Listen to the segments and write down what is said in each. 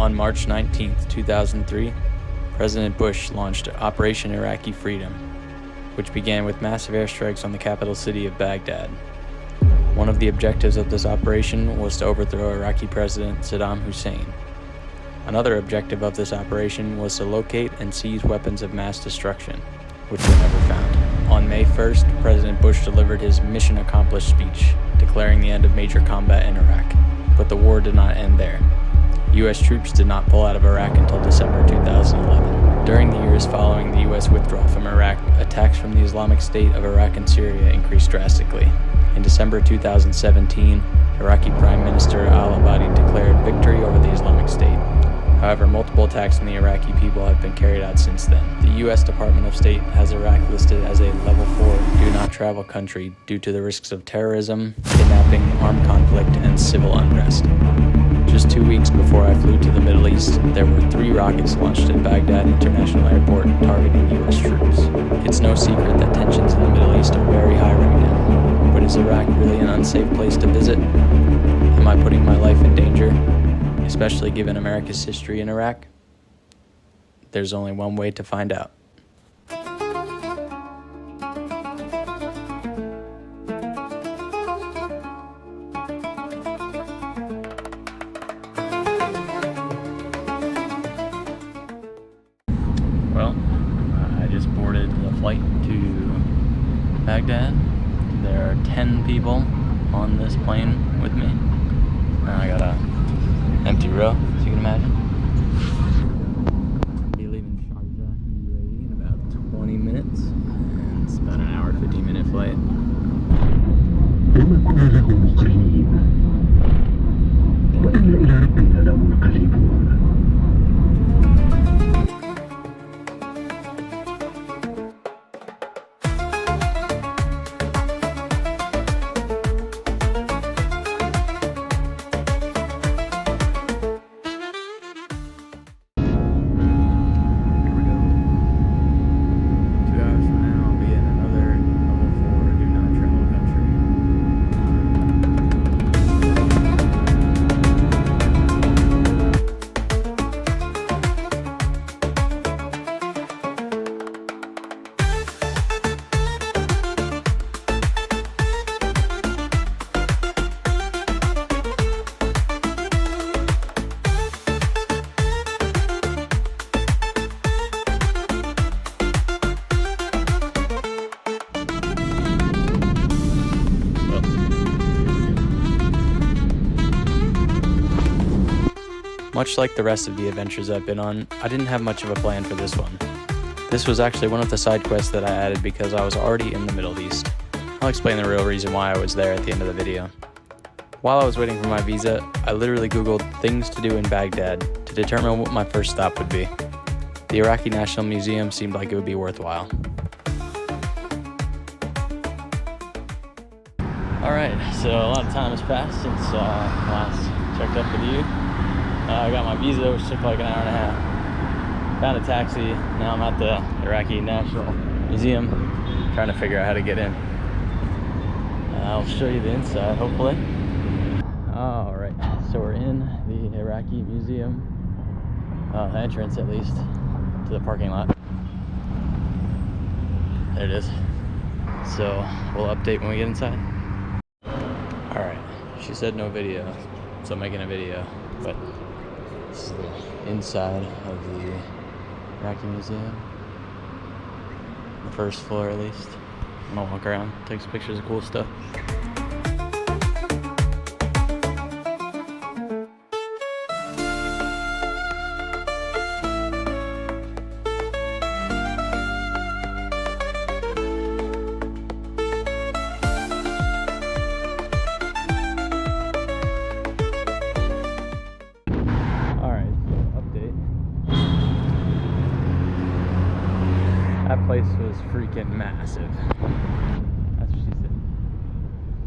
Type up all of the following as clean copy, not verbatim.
On March 19, 2003, President Bush launched Operation Iraqi Freedom, which began with massive airstrikes on the capital city of Baghdad. One of the objectives of this operation was to overthrow Iraqi President Saddam Hussein. Another objective of this operation was to locate and seize weapons of mass destruction, which were never found. On May 1st, President Bush delivered his mission accomplished speech, declaring the end of major combat in Iraq. But the war did not end there. U.S. troops did not pull out of Iraq until December 2011. During the years following the U.S. withdrawal from Iraq, attacks from the Islamic State of Iraq and Syria increased drastically. In December 2017, Iraqi Prime Minister al-Abadi declared victory over the Islamic State. However, multiple attacks on the Iraqi people have been carried out since then. The U.S. Department of State has Iraq listed as a Level 4 do not travel country due to the risks of terrorism, kidnapping, armed conflict, and civil unrest. Just 2 weeks before I flew to the Middle East, there were 3 rockets launched at Baghdad International Airport targeting U.S. troops. It's no secret that tensions in the Middle East are very high right now. But is Iraq really an unsafe place to visit? Am I putting my life in danger, especially given America's history in Iraq? There's only one way to find out. Well, I just boarded the flight to Baghdad. There are 10 people on this plane with me. I got a empty row, as you can imagine. Be leaving Sharjah, UAE in about 20 minutes, and it's about an hour, 15-minute flight. Much like the rest of the adventures I've been on, I didn't have much of a plan for this one. This was actually one of the side quests that I added because I was already in the Middle East. I'll explain the real reason why I was there at the end of the video. While I was waiting for my visa, I literally Googled things to do in Baghdad to determine what my first stop would be. The Iraqi National Museum seemed like it would be worthwhile. Alright, so a lot of time has passed since last checked up with you. I got my visa, which took like an hour and a half. Found a taxi. Now I'm at the Iraqi National Museum, trying to figure out how to get in. I'll show you the inside, hopefully. Alright, so we're in the Iraqi Museum. The entrance, at least, to the parking lot. There it is. So we'll update when we get inside. Alright, she said no video, so I'm making a video, but this is the inside of the Iraqi Museum. The first floor, at least. I'm gonna walk around, take some pictures of cool stuff. That place was freaking massive. That's what she said.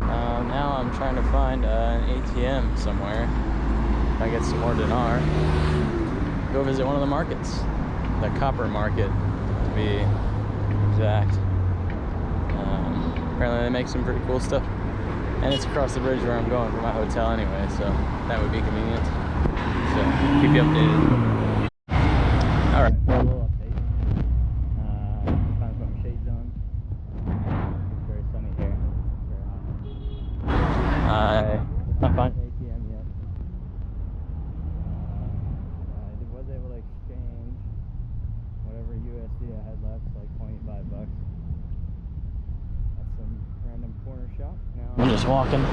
Now I'm trying to find an ATM somewhere. If I get some more dinar, go visit one of the markets. The copper market, to be exact. Apparently they make some pretty cool stuff. And it's across the bridge where I'm going from my hotel anyway, so that would be convenient. So keep you updated. Alright, a little update. Time to put my shades on. It's very sunny here. It's very hot. Not finding ATM yet. I was able to exchange whatever USD I had left, like $25. At some random corner shop. Now I'm just walking.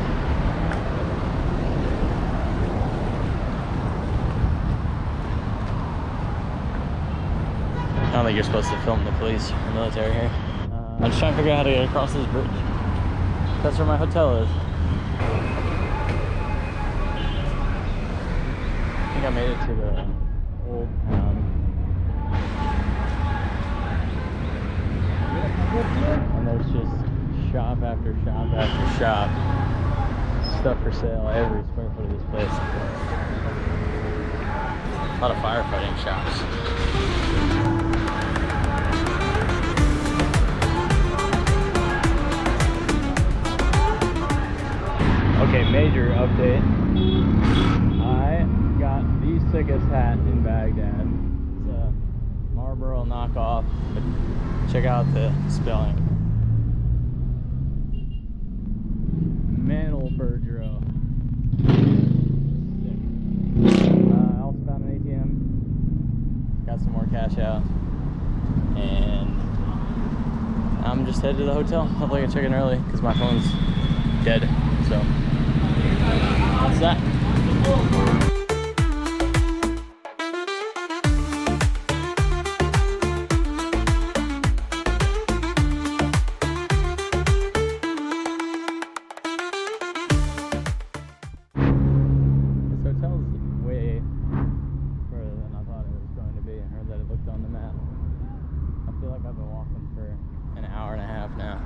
I don't think you're supposed to film the police or military here. I'm just trying to figure out how to get across this bridge. That's where my hotel is. I think I made it to the old town. And there's just shop after shop after shop. Stuff for sale every square foot of this place. A lot of firefighting shops. Okay, major update. I got the sickest hat in Baghdad. It's a Marlboro knockoff, but check out the spelling. Mandelbergero. I also found an ATM. Got some more cash out. And I'm just headed to the hotel. Hopefully I can check in early because my phone's dead. So that's that. This hotel's way further than I thought it was going to be. I heard that it looked on the map. I feel like I've been walking for an hour and a half now.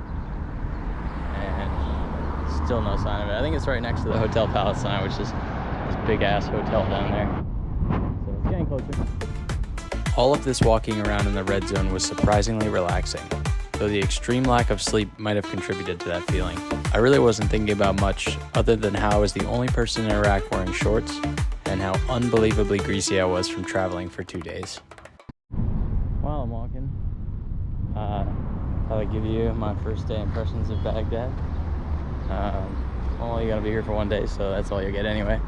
And still no sign of it. I think it's right next to the Hotel Palestine, which is this big ass hotel down there. So it's getting closer. All of this walking around in the red zone was surprisingly relaxing, though the extreme lack of sleep might have contributed to that feeling. I really wasn't thinking about much other than how I was the only person in Iraq wearing shorts and how unbelievably greasy I was from traveling for 2 days. While I'm walking, I'll give you my first day impressions of Baghdad. Well, you gotta be here for 1 day, so that's all you get anyway.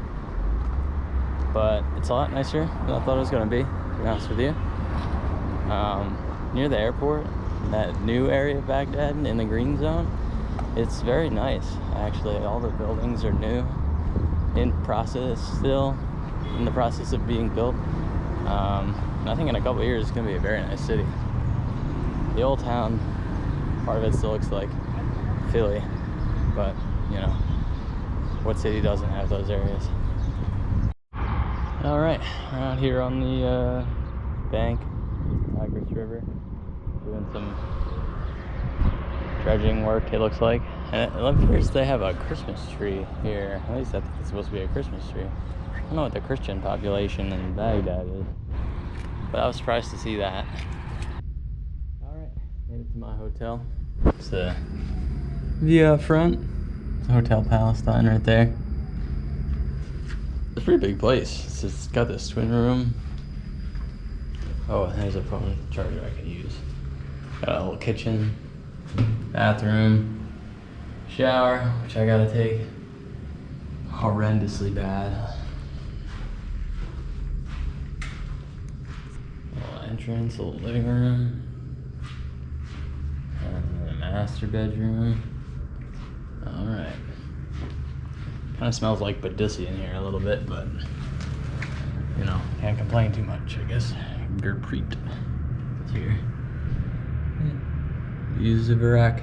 But it's a lot nicer than I thought it was gonna be honest with you. Near the airport, that new area of Baghdad in the green zone, it's very nice, actually. All the buildings are new, in the process of being built. I think in a couple of years it's gonna be a very nice city. The old town, part of it still looks like Philly. But, you know, what city doesn't have those areas? Alright, we're out here on the bank, Tigris River, doing some dredging work, it looks like. And it appears they have a Christmas tree here. At least I think it's supposed to be a Christmas tree. I don't know what the Christian population in Baghdad is, but I was surprised to see that. Alright, made it to my hotel. It's the view up front, Hotel Palestine right there. It's a pretty big place. It's got this twin room. Oh, there's a phone charger I could use. Got a little kitchen, bathroom, shower, which I gotta take. Horrendously bad. Little entrance, little living room, and the master bedroom. Alright. Kind of smells like Badussi in here a little bit, but you know, can't complain too much, I guess. Gurpreet is here. Views of Iraq.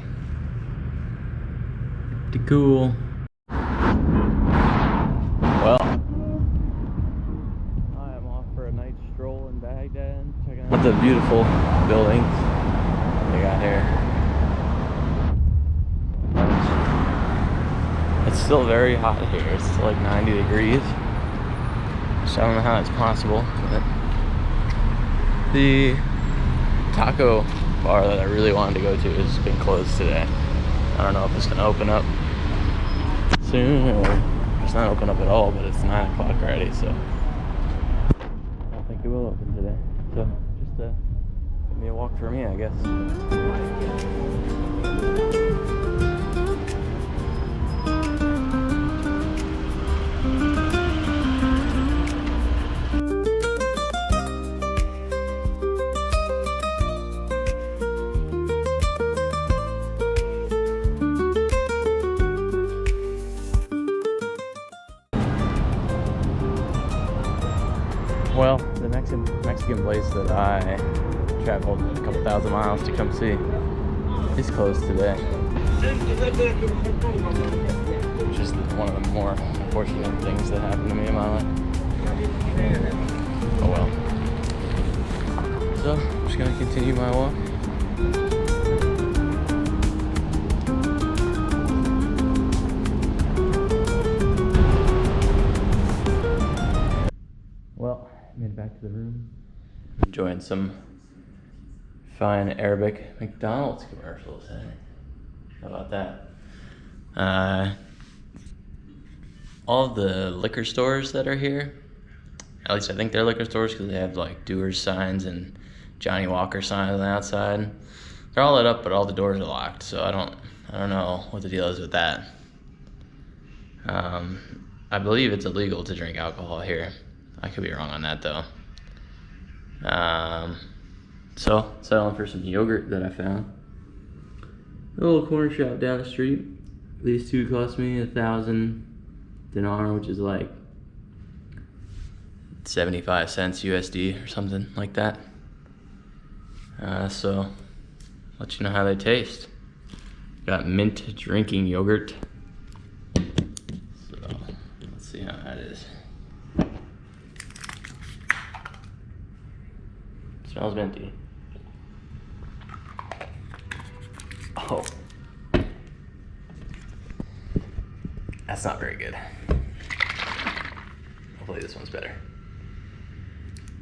Pretty cool. Well, I am off for a night stroll in Baghdad, checking out the beautiful buildings they got here. It's still very hot here. It's still like 90 degrees. So I don't know how it's possible, but the taco bar that I really wanted to go to has been closed today. I don't know if it's gonna open up soon or it's not open up at all, but it's 9 o'clock already, so for me, I guess. Well, the Mexican place that I traveled a couple thousand miles to come see is closed today, which is one of the more unfortunate things that happened to me in my life. Oh well. So, I'm just gonna continue my walk. Well, made it back to the room. Enjoying some fine Arabic McDonald's commercials. Hey? How about that? All of the liquor stores that are here, at least I think they're liquor stores because they have like Dewar's signs and Johnny Walker signs on the outside. They're all lit up, but all the doors are locked, so I don't know what the deal is with that. I believe it's illegal to drink alcohol here. I could be wrong on that though. So settling for some yogurt that I found. A little corner shop down the street. These two cost me 1,000 dinar, which is like 75 cents USD or something like that. So let you know how they taste. Got mint drinking yogurt. So let's see how that is. Smells minty. Oh. That's not very good. Hopefully this one's better.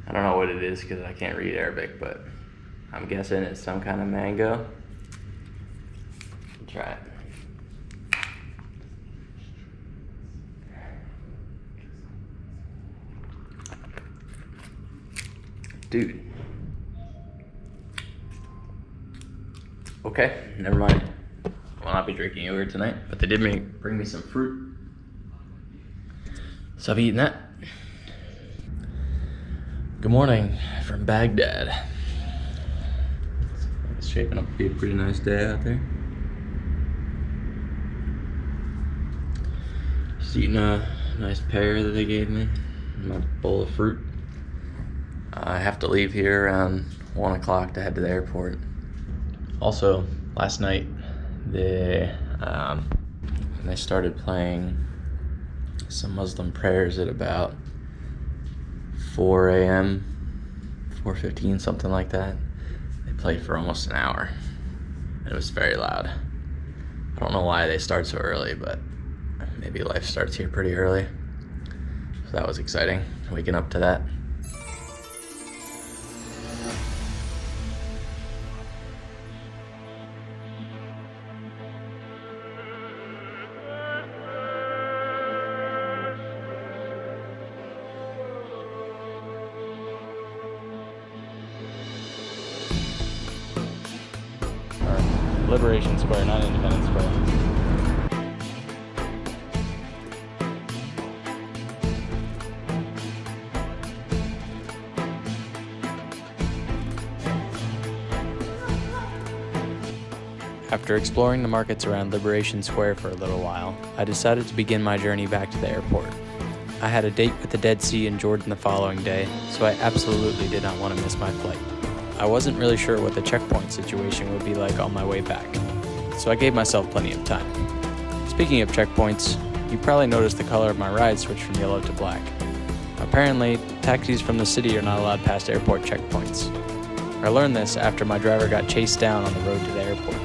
I don't know what it is because I can't read Arabic, but I'm guessing it's some kind of mango. Try it. Dude. Okay, never mind. I will not be drinking yogurt tonight, but they did bring me some fruit. So I've eaten that. Good morning from Baghdad. It's shaping up to be a pretty nice day out there. Just eating a nice pear that they gave me, my bowl of fruit. I have to leave here around 1 o'clock to head to the airport. Also, last night they started playing some Muslim prayers at about 4 a.m., 4:15, something like that. They played for almost an hour. It was very loud. I don't know why they start so early, but maybe life starts here pretty early. So that was exciting, waking up to that. Liberation Square, not Independence Square. After exploring the markets around Liberation Square for a little while, I decided to begin my journey back to the airport. I had a date with the Dead Sea in Jordan the following day, so I absolutely did not want to miss my flight. I wasn't really sure what the checkpoint situation would be like on my way back, so I gave myself plenty of time. Speaking of checkpoints, you probably noticed the color of my ride switch from yellow to black. Apparently, taxis from the city are not allowed past airport checkpoints. I learned this after my driver got chased down on the road to the airport.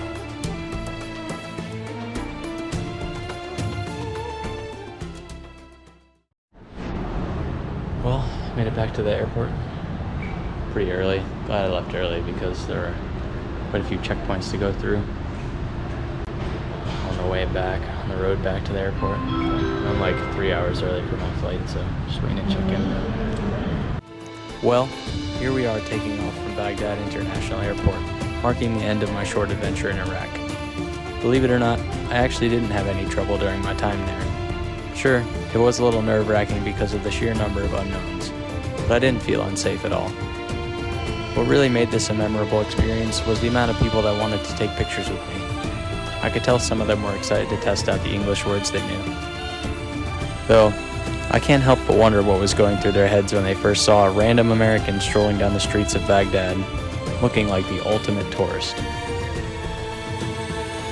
Well, made it back to the airport pretty early. Glad I left early because there were quite a few checkpoints to go through on the way back, on the road back to the airport. I'm like 3 hours early for my flight, so just waiting to check in. Well, here we are taking off from Baghdad International Airport, marking the end of my short adventure in Iraq. Believe it or not, I actually didn't have any trouble during my time there. Sure, it was a little nerve-wracking because of the sheer number of unknowns, but I didn't feel unsafe at all. What really made this a memorable experience was the amount of people that wanted to take pictures with me. I could tell some of them were excited to test out the English words they knew. Though, I can't help but wonder what was going through their heads when they first saw a random American strolling down the streets of Baghdad, looking like the ultimate tourist.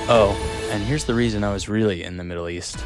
Oh, and here's the reason I was really in the Middle East.